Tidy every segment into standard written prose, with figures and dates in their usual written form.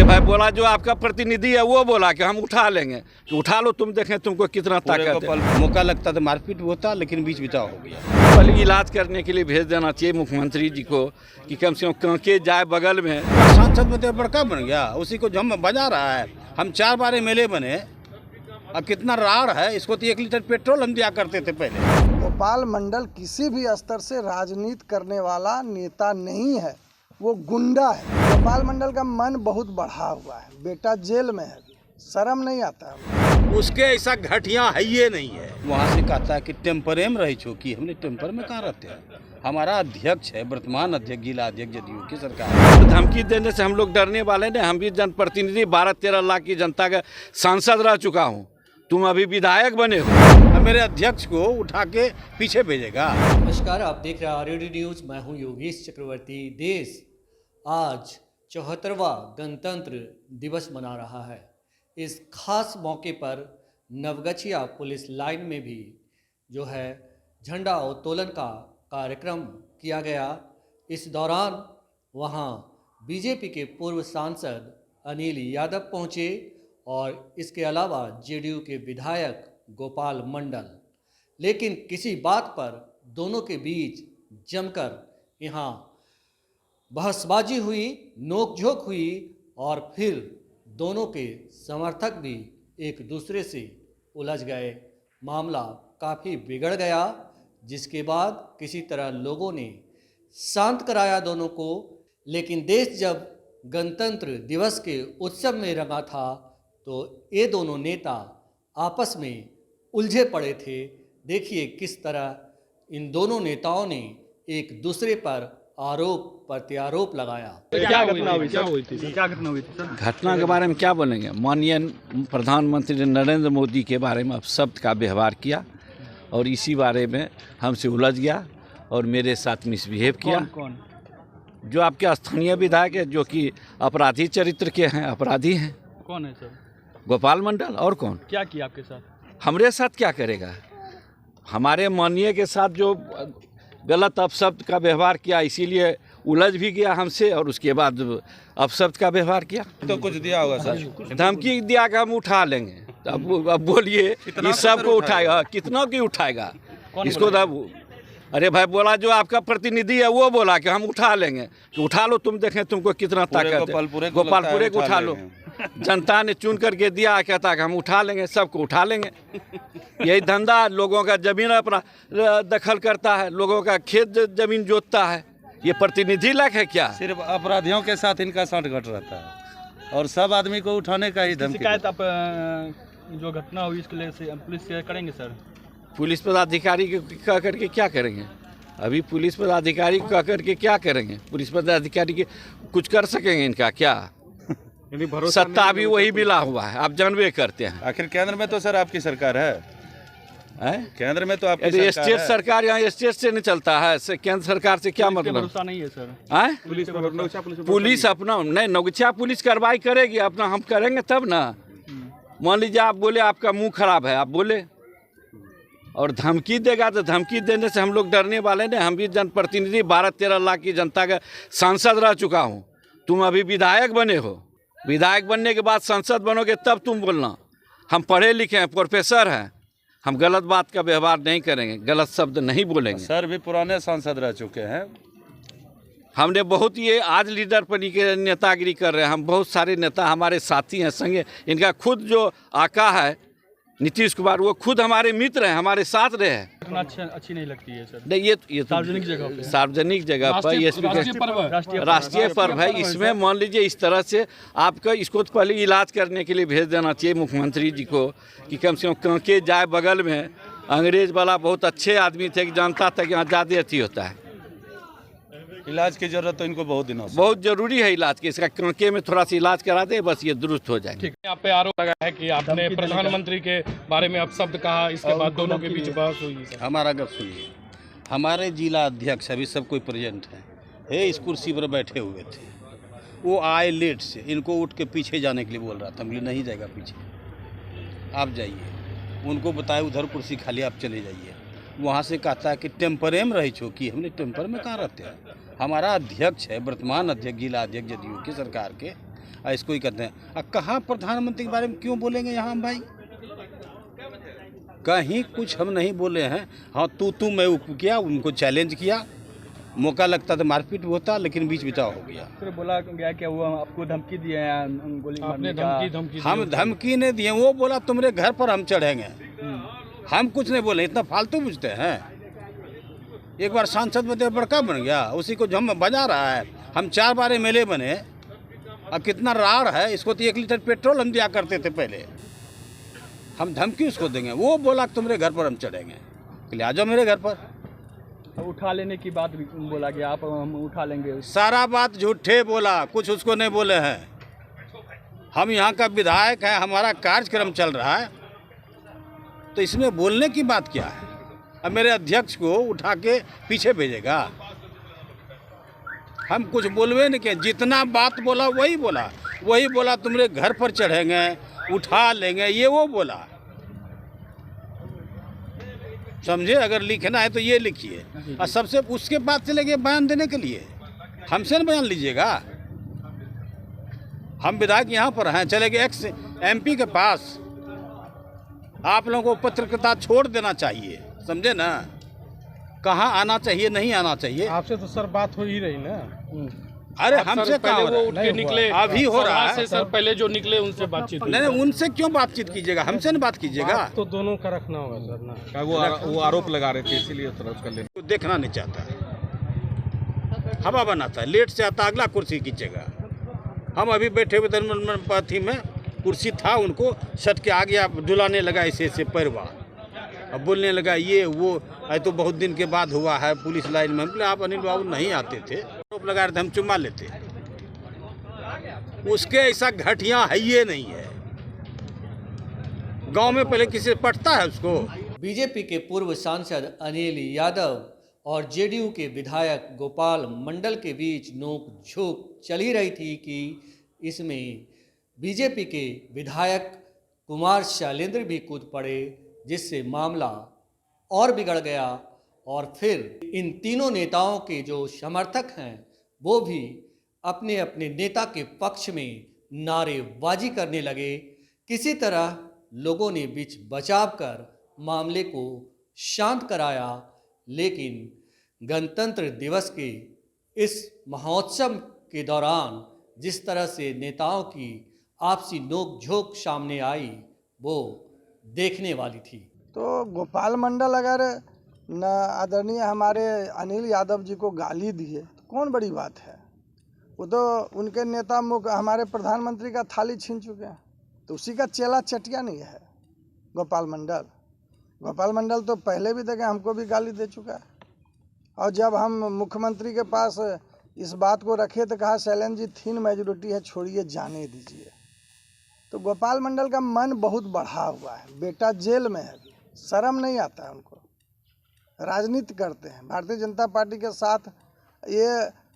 भाई बोला जो आपका प्रतिनिधि है वो बोला कि हम उठा लेंगे, तो उठा लो, तुम देखें तुमको कितना ताकत है। मौका लगता था मारपीट होता, लेकिन बीच बिताव हो गया। पहले इलाज करने के लिए भेज देना चाहिए मुख्यमंत्री जी को कि कम से कम कांके जाए बगल में। सांसद में तो बड़का बन गया, उसी को जम बजा रहा है। हम 4 बार MLA बने, अब कितना राड़ है, इसको तो 1 लीटर पेट्रोल हम दिया करते थे पहले। गोपाल मंडल किसी भी स्तर से राजनीति करने वाला नेता नहीं है, वो गुंडा है। गोपाल मंडल का मन बहुत बढ़ा हुआ है, बेटा जेल में है, शर्म नहीं आता है। उसके ऐसा घटिया है ये नहीं है। वहाँ से कहता है कि टेम्परे में रही चौकी, हमने टेम्पर में कहाँ रहते हैं। हमारा अध्यक्ष है, वर्तमान अध्यक्ष, जिला अध्यक्ष जदयू की सरकार। धमकी देने से हम लोग डरने वाले नहीं। हम भी जनप्रतिनिधि 12-13 लाख की जनता का सांसद रह चुका हूँ, तुम अभी विधायक बने हो। मेरे अध्यक्ष को उठा के पीछे भेजेगा। नमस्कार, आप देख रहे हैं RUD न्यूज़। मैं हूं योगेश चक्रवर्ती। देश आज 74वां गणतंत्र दिवस मना रहा है। इस खास मौके पर नवगछिया पुलिस लाइन में भी जो है झंडा उत्तोलन का कार्यक्रम किया गया। इस दौरान वहां बीजेपी के पूर्व सांसद अनिल यादव पहुंचे और इसके अलावा JDU के विधायक गोपाल मंडल। लेकिन किसी बात पर दोनों के बीच जमकर यहाँ बहसबाजी हुई, नोकझोंक हुई और फिर दोनों के समर्थक भी एक दूसरे से उलझ गए। मामला काफ़ी बिगड़ गया, जिसके बाद किसी तरह लोगों ने शांत कराया दोनों को। लेकिन देश जब गणतंत्र दिवस के उत्सव में रंगा था तो ये दोनों नेता आपस में उलझे पड़े थे। देखिए किस तरह इन दोनों नेताओं ने एक दूसरे पर आरोप प्रत्यारोप लगाया। क्या घटना हुई थी सर? घटना के बारे में क्या बोलेंगे। माननीय प्रधानमंत्री नरेंद्र मोदी के बारे में अपशब्द का व्यवहार किया और इसी बारे में हमसे उलझ गया और मेरे साथ मिसबिहेव किया। कौन? जो आपके स्थानीय विधायक है, जो कि अपराधी चरित्र के हैं, अपराधी हैं। कौन है सर? गोपाल मंडल। और कौन? क्या किया आपके साथ? हमरे साथ क्या करेगा? हमारे माननीय के साथ जो गलत अपशब्द का व्यवहार किया, इसीलिए उलझ भी गया हमसे और उसके बाद अपशब्द का व्यवहार किया। तो कुछ दिया होगा सर? धमकी दिया कि हम उठा लेंगे। तो अब बोलिए, इस सब को उठाएगा? कितना की उठाएगा इसको? तब अरे भाई बोला जो आपका प्रतिनिधि है वो बोला कि हम उठा लेंगे, तो उठा लो, तुम देखें तुमको कितना ताकत है। गोपालपुरे को उठा लो। जनता ने चुन करके दिया, कहता है कि हम उठा लेंगे, सबको उठा लेंगे। यही धंधा, लोगों का जमीन अपना दखल करता है, लोगों का खेत जमीन जोतता है। ये प्रतिनिधि लायक है क्या? सिर्फ अपराधियों के साथ इनका सांठगांठ रहता है और सब आदमी को उठाने का ही धमकी। शिकायत आप जो घटना हुई इसके लिए से पुलिस से करेंगे सर? पुलिस पदाधिकारी को कह करके क्या करेंगे? अभी पुलिस पदाधिकारी को कह करके क्या करेंगे? पुलिस पदाधिकारी के कुछ कर सकेंगे इनका क्या? सत्ता अभी वही मिला हुआ है, आप जानबे करते हैं। आखिर केंद्र में तो सर आपकी सरकार है, केंद्र में तो आपकी स्टेट सरकार है। सरकार यहाँ स्टेट से नहीं चलता है, केंद्र सरकार से क्या मतलब? भरोसा नहीं है सर? पुलिस अपना नहीं, नौगछिया पुलिस कार्रवाई करेगी, अपना हम करेंगे तब ना। मान लीजिए आप बोले आपका मुंह खराब है, आप बोले और धमकी देगा, तो धमकी देने से हम लोग डरने वाले नहीं। हम भी जनप्रतिनिधि 12-13 लाख की जनता का सांसद रह चुका हूँ, तुम अभी विधायक बने हो। विधायक बनने के बाद सांसद बनोगे तब तुम बोलना। हम पढ़े लिखे हैं, प्रोफेसर हैं, हम गलत बात का व्यवहार नहीं करेंगे, गलत शब्द नहीं बोलेंगे। सर भी पुराने सांसद रह चुके हैं। हमने बहुत ये आज लीडर बनी के नेतागिरी कर रहे हैं। हम बहुत सारे नेता हमारे साथी हैं, संगे इनका खुद जो आका है नीतीश कुमार, वो खुद हमारे मित्र हैं, हमारे साथ रहे हैं। इतना अच्छी नहीं लगती है सर? नहीं, ये सार्वजनिक जगह पे, सार्वजनिक जगह पर राष्ट्रीय पर्व है। इसमें मान लीजिए इस तरह से आपका इसको तो पहले इलाज करने के लिए भेज देना चाहिए मुख्यमंत्री जी को कि कम से कम कांके जाए बगल में। अंग्रेज वाला बहुत अच्छे आदमी थे कि जानता था कि यहाँ ज़्यादा अथी होता है। इलाज की जरूरत तो इनको बहुत दिनों से। बहुत जरूरी है इलाज की, इसका कांके में थोड़ा सा इलाज करा दे, बस ये दुरुस्त हो जाएगा। यहाँ पे आरोप लगा है कि आपने प्रधानमंत्री के बारे में अपशब्द कहा, इसके बाद दोनों के बीच बहस हुई। हमारा गप सुनिए, हमारे जिला अध्यक्ष अभी सब कोई प्रेजेंट है, इस कुर्सी पर बैठे हुए थे। वो आए लेट से, इनको उठ के पीछे जाने के लिए बोल रहा था। हम नहीं जाएगा पीछे, आप जाइए। उनको बताए उधर कुर्सी खाली, आप चले जाइए। वहाँ से कहता है कि टेम्परे में रही चौकी, हमने टेम्पर में कहाँ रहते हैं। हमारा अध्यक्ष है, वर्तमान अध्यक्ष, जिला अध्यक्ष जदयू की सरकार के, इसको ही करते हैं। अब कहाँ प्रधानमंत्री के बारे में क्यों बोलेंगे यहाँ हम भाई? कहीं कुछ हम नहीं बोले हैं। हाँ तू मैं किया, उनको चैलेंज किया, मौका लगता तो मारपीट होता, लेकिन बीच बिचाव हो गया। फिर बोला गया कि वो आपको धमकी दिए हैं, गोली आपने मारने का। धमकी हम धमकी नहीं दिए, वो बोला तुम्हारे घर पर हम चढ़ेंगे। हम कुछ नहीं बोले, इतना फालतू बुझते हैं। एक बार सांसद में बड़का बन गया, उसी को जो हम बजा रहा है। हम 4 बार MLA बने, अब कितना राड़ है इसको। तो 1 लीटर पेट्रोल हम दिया करते थे पहले, हम धमकी उसको देंगे। वो बोला तुम्हारे घर पर हम चढ़ेंगे, ले आ जाओ मेरे घर पर। उठा लेने की बात भी बोला गया, आप हम उठा लेंगे। सारा बात झूठे बोला, कुछ उसको नहीं बोले हैं। हम यहाँ का विधायक है, हमारा कार्यक्रम चल रहा है, तो इसमें बोलने की बात क्या है? अब मेरे अध्यक्ष को उठा के पीछे भेजेगा? हम कुछ बोलवे नहीं किए, जितना बात बोला वही बोला तुम्हारे घर पर चढ़ेंगे, उठा लेंगे, ये वो बोला। समझे? अगर लिखना है तो ये लिखिए, और सबसे उसके बाद चले गए बयान देने के लिए। हमसे न बयान लीजिएगा। हम विधायक यहाँ पर हैं, चले गए एक्स MP के पास। आप लोगों को पत्रकारिता छोड़ देना चाहिए, समझे ना? कहाँ आना चाहिए, नहीं आना चाहिए। आपसे तो सर बात हो ही रही ना। अरे हमसे कहाँ हो रहा है? उठ के निकले, अभी हो रहा सभा है। से सर पहले जो निकले उनसे बातचीत हुई। नहीं, उनसे क्यों बातचीत कीजिएगा, हमसे न बात कीजिएगा। तो दोनों का रखना होगा सर ना। वो आरोप लगा रहे थे, इसीलिए थोड़ा उसका ले। तो देखना नहीं चाहता, हवा बनाता है, लेट से आता, अगला कुर्सी खींचेगा। हम अभी बैठे हुए धर्मपति में कुर्सी था, उनको सट के आ गया, डुलाने लगा ऐसे पैरवा, अब बोलने लगा ये वो। आज तो बहुत दिन के बाद हुआ है पुलिस लाइन में। बोले आप अनिल बाबू नहीं आते थे, आरोप लगा रहे थे, हम चुम्मा लेते। उसके ऐसा घटिया है ये नहीं है। गांव में पहले किसी से पटता है उसको। बीजेपी के पूर्व सांसद अनिल यादव और जेडीयू के विधायक गोपाल मंडल के बीच नोक झोंक चल ही रही थी कि इसमें बीजेपी के विधायक कुमार शैलेंद्र भी कूद पड़े, जिससे मामला और बिगड़ गया। और फिर इन तीनों नेताओं के जो समर्थक हैं वो भी अपने अपने नेता के पक्ष में नारेबाजी करने लगे। किसी तरह लोगों ने बीच बचाव कर मामले को शांत कराया, लेकिन गणतंत्र दिवस के इस महोत्सव के दौरान जिस तरह से नेताओं की आपसी नोक-झोंक सामने आई वो देखने वाली थी। तो गोपाल मंडल अगर न आदरणीय हमारे अनिल यादव जी को गाली दिए तो कौन बड़ी बात है? वो तो उनके नेता हमारे प्रधानमंत्री का थाली छीन चुके हैं, तो उसी का चेला चटिया नहीं है गोपाल मंडल। गोपाल मंडल तो पहले भी देखे, हमको भी गाली दे चुका है। और जब हम मुख्यमंत्री के पास इस बात को रखे तो कहा शैलेंद्र जी थीन मेजोरिटी है, छोड़िए जाने दीजिए। तो गोपाल मंडल का मन बहुत बढ़ा हुआ है। बेटा जेल में है, शर्म नहीं आता है उनको, राजनीति करते हैं। भारतीय जनता पार्टी के साथ ये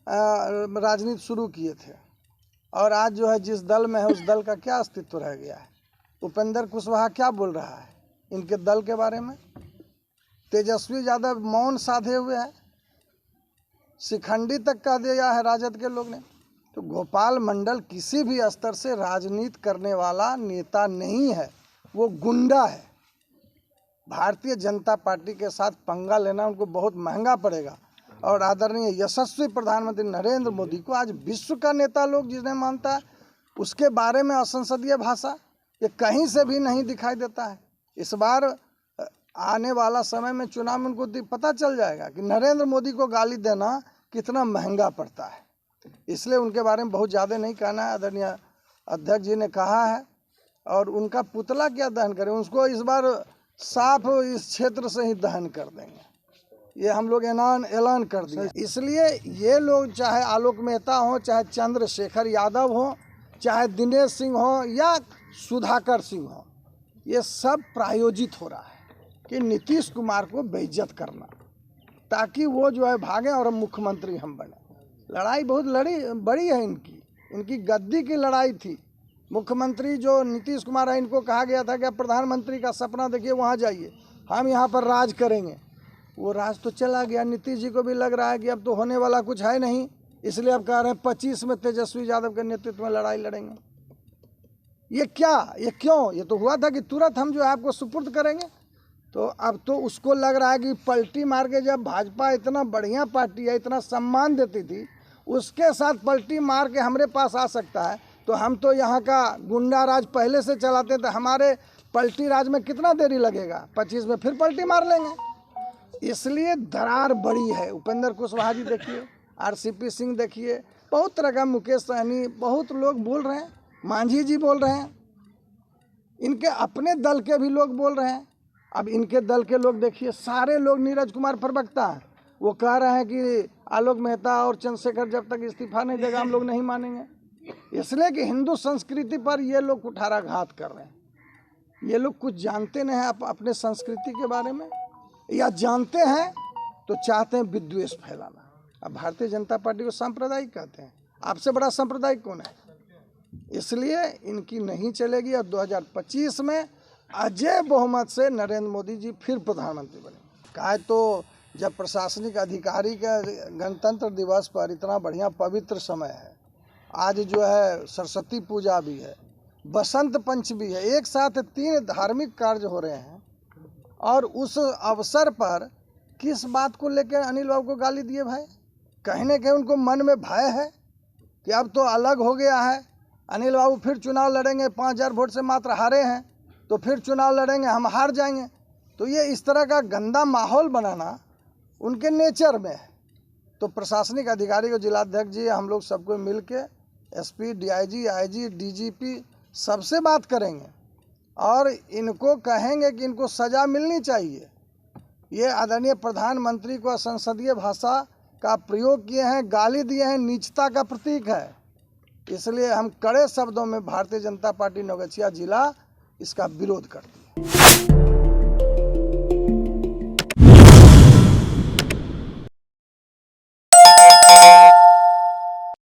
राजनीति शुरू किए थे, और आज जो है जिस दल में है उस दल का क्या अस्तित्व रह गया है? उपेंद्र कुशवाहा क्या बोल रहा है इनके दल के बारे में? तेजस्वी यादव मौन साधे हुए हैं, शिखंडी तक कह दिया है राजद के लोग ने। तो गोपाल मंडल किसी भी स्तर से राजनीति करने वाला नेता नहीं है, वो गुंडा है। भारतीय जनता पार्टी के साथ पंगा लेना उनको बहुत महंगा पड़ेगा। और आदरणीय यशस्वी प्रधानमंत्री नरेंद्र मोदी को आज विश्व का नेता लोग जिन्हें मानता है, उसके बारे में असंसदीय भाषा ये कहीं से भी नहीं दिखाई देता है। इस बार आने वाला समय में चुनाव में उनको पता चल जाएगा कि नरेंद्र मोदी को गाली देना कितना महंगा पड़ता है। इसलिए उनके बारे में बहुत ज़्यादा नहीं कहना है। आदरणीय अध्यक्ष जी ने कहा है, और उनका पुतला क्या दहन करें, उसको इस बार साफ इस क्षेत्र से ही दहन कर देंगे, ये हम लोग ऐलान कर दिए। इसलिए ये लोग चाहे आलोक मेहता हो, चाहे चंद्रशेखर यादव हो, चाहे दिनेश सिंह हो या सुधाकर सिंह हो, ये सब प्रायोजित हो रहा है कि नीतीश कुमार को बेइज्जत करना, ताकि वो जो है भागें और मुख्यमंत्री हम बने। लड़ाई बहुत बड़ी है इनकी गद्दी की लड़ाई थी। मुख्यमंत्री जो नीतीश कुमार है, इनको कहा गया था कि आप प्रधानमंत्री का सपना देखिए, वहाँ जाइए, हम यहाँ पर राज करेंगे। वो राज तो चला गया। नीतीश जी को भी लग रहा है कि अब तो होने वाला कुछ है नहीं, इसलिए अब कह रहे हैं 25 में तेजस्वी यादव के नेतृत्व में लड़ाई लड़ेंगे। ये क्या, ये क्यों? ये तो हुआ था कि तुरंत हम जो है आपको सुपुर्द करेंगे। तो अब तो उसको लग रहा है कि पलटी मार के, जब भाजपा इतना बढ़िया पार्टी है, इतना सम्मान देती थी, उसके साथ पलटी मार के हमारे पास आ सकता है, तो हम तो यहाँ का गुंडा राज पहले से चलाते थे, हमारे पलटी राज में कितना देरी लगेगा? 25 में फिर पलटी मार लेंगे। इसलिए दरार बड़ी है। उपेंद्र कुशवाहा जी देखिए, RCP सिंह देखिए, बहुत तरह का, मुकेश सहनी, बहुत लोग बोल रहे हैं, मांझी जी बोल रहे हैं, इनके अपने दल के भी लोग बोल रहे हैं। अब इनके दल के लोग देखिए, सारे लोग, नीरज कुमार प्रवक्ता हैं, वो कह रहे हैं कि आलोक मेहता और चंद्रशेखर जब तक इस्तीफा नहीं देगा हम लोग नहीं मानेंगे। इसलिए कि हिंदू संस्कृति पर ये लोग कुठाराघात कर रहे हैं। ये लोग कुछ जानते नहीं हैं अपने संस्कृति के बारे में, या जानते हैं तो चाहते हैं विद्वेष फैलाना। अब भारतीय जनता पार्टी को सांप्रदायिक कहते हैं, आपसे बड़ा सांप्रदायिक कौन है? इसलिए इनकी नहीं चलेगी। और 2025 में अजय बहुमत से नरेंद्र मोदी जी फिर प्रधानमंत्री बने। कहा तो जब प्रशासनिक अधिकारी के गणतंत्र दिवस पर इतना बढ़िया पवित्र समय है, आज जो है सरस्वती पूजा भी है, बसंत पंचमी है, एक साथ 3 धार्मिक कार्य हो रहे हैं, और उस अवसर पर किस बात को लेकर अनिल बाबू को गाली दिए भाई? कहीं न कहीं उनको मन में भय है कि अब तो अलग हो गया है, अनिल बाबू फिर चुनाव लड़ेंगे, 5000 वोट से मात्र हारे हैं, तो फिर चुनाव लड़ेंगे, हम हार जाएंगे। तो ये इस तरह का गंदा माहौल बनाना उनके नेचर में है। तो प्रशासनिक अधिकारी को, जिलाध्यक्ष जी, हम लोग सबको मिल के SP, DIG, IG, DGP सबसे बात करेंगे और इनको कहेंगे कि इनको सज़ा मिलनी चाहिए। ये आदरणीय प्रधानमंत्री को असंसदीय भाषा का प्रयोग किए हैं, गाली दिए हैं, नीचता का प्रतीक है। इसलिए हम कड़े शब्दों में भारतीय जनता पार्टी नवगछिया जिला इसका विरोध करती है।